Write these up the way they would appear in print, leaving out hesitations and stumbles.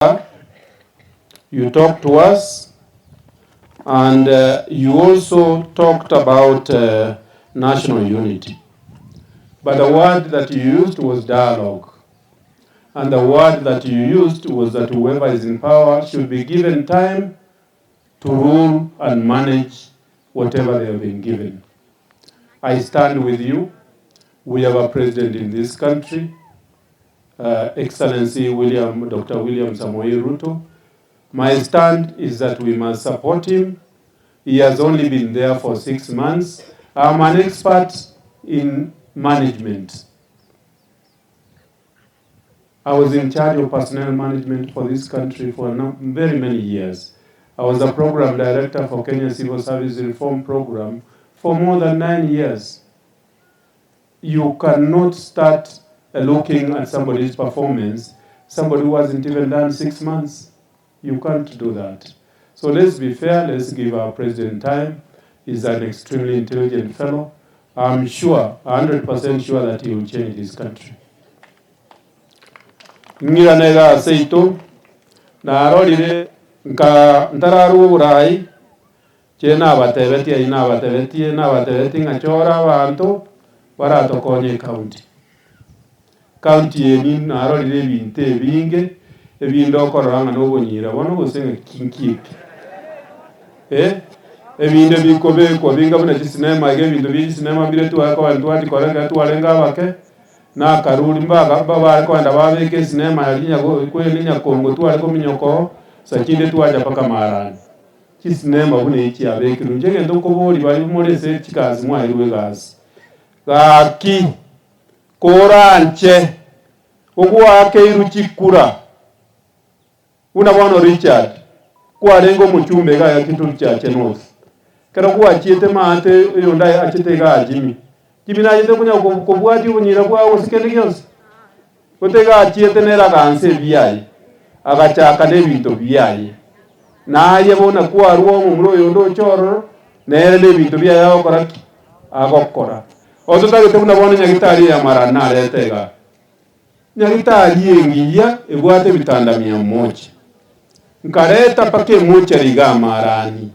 You talked to us, and you also talked about national unity. But the word that you used was dialogue. And the word that you used was that whoever is in power should be given time to rule and manage whatever they have been given. I stand with you. We have a president in this country, Excellency Dr. William Samoei Ruto. My stand is that we must support him. He has only been there for 6 months. I'm an expert in management. I was in charge of personnel management for this country for very many years. I was a program director for Kenya Civil Service Reform Program for more than 9 years. You cannot start looking at somebody's performance, somebody who hasn't even done 6 months. You can't do that. So let's be fair, let's give our president time. He's an extremely intelligent fellow. I'm sure, 100% sure that he will change this country. Ngira nega seito, na arorire nka ntararu uburai, chena abatebetie ngachora abantu baratokonye county. County yeni na arorire binte binge ebindo okororanga n'obonyira bono gosenga kinkipi ebinde bikobekwa binga buna kisinema ebintu by'isinema bire twako abantu atikoranga twalenga abake na karuri mbaga baba kwanda babeke sinema yalinya kwelinya kongo twale ko minyoko sakinde twaja paka Marani kisinema bune iki abeke nje ndo ko boli bali murese kikazi mwairwe gazi gaki koranche ogwake irukikura unabona Richard kwa lengo muchumbe ga kitu cha North kero kwa chiete mate yonda achite ga Jimmy na yete kunya ko bwati bunyira kwa osikene gyose kutega chiete nera ganse biyai agachaka ne bintu biyai na yebona kwa ruo mumro yondo choro nere ne bintu biyai okora agokora otutagite unabona nyagitari ya Marani letega nyagitari yengiya ebwate bitanda 100 nkareta pake muchari ga Marani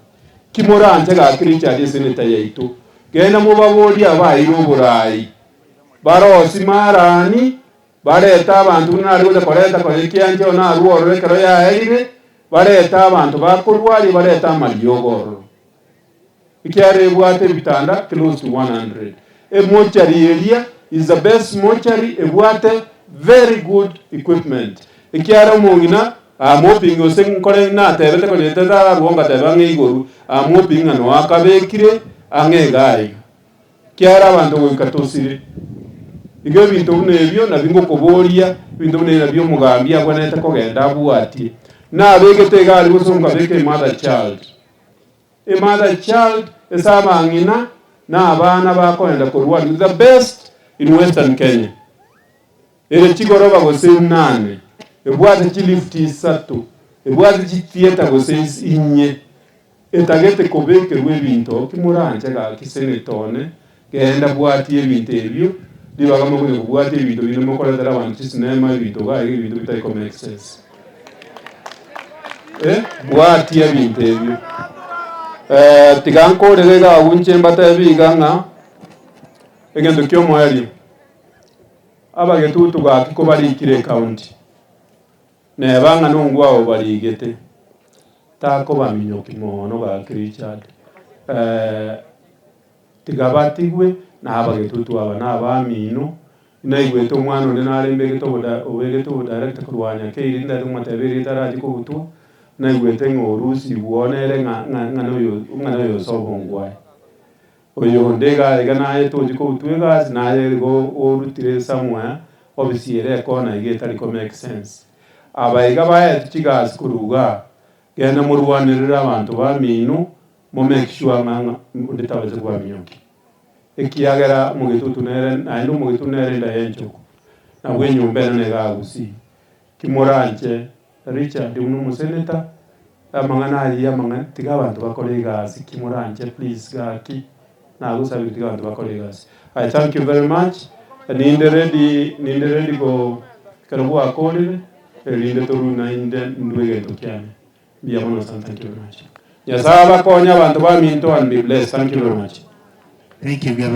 kimoranje ga Richard seneta yaitu gena mubabodi abayi n'oburai barosi Marani bareta abantu nari goza koreta kolekianje ona ruoro kero ya erire bareta abantu bakurwali bareta amaliyogoro ikyare bwate bitanda close to 100 mochari area is the best mochari ebwate very good equipment ikyare mungina amoping oseng kore na tebete ko leteta ruonga tebange iguru amoping ano akabekire angegai kyara abantu gukatosire igyo bintu nebyo na bingo koboria bintu nebyo mugambia gwaneta kogenda bwati na begete gali busonga beke mother child esabangina na abana bakoenda kurwani the best in Western Kenya chigoroba gosenane ebwate chilifti satu ebwate chithieta gosensi inye etagete kobeke rwebinto kimuranje ga kisenetone genda bwati ebintu ebyo libagamo kune bwati ebintu bino mokoletera abantu kisinema ebintu ga ebintu bitako make sense bwati ebintu ebyo tiganko rega unche mbata ebiganga egendo kyomwali abagetutu ga kikobalikire county nebanga n'ongwae baligete tako baminyoki mono ga Richard tigabatigwe na abagetutu aba na abamino naigweto mwana ne nalembegeto obegeto director kurwanya keirinda rumatebere tarati ko butu naigwete ngorusi buonere ngano yo sobongwae oyo ndega egana etoji ko butwega naye go orutire somewhere obisiere kona igetari ko make sense abayiga baye tukigazi kuruga genda mu rwanirira abantu bamino mo make sure manga nditabaze kwa minyoki ekiyagera mu gitutu nere nayo mu gitutu nere ndayencho na bwenyumbe nane gagusi kimoranje Richard uno museneta amangana ali amangana tiga abantu bakolega kimoranje please gaki na gusaba tiga abantu bakolega. I thank you very much. Ninde ready go karabo akolile Elinde toru na inde ndwege tokiane. Be thank you very much. Yasaba konya bantu ba minto and be blessed. Thank you very much. Thank you.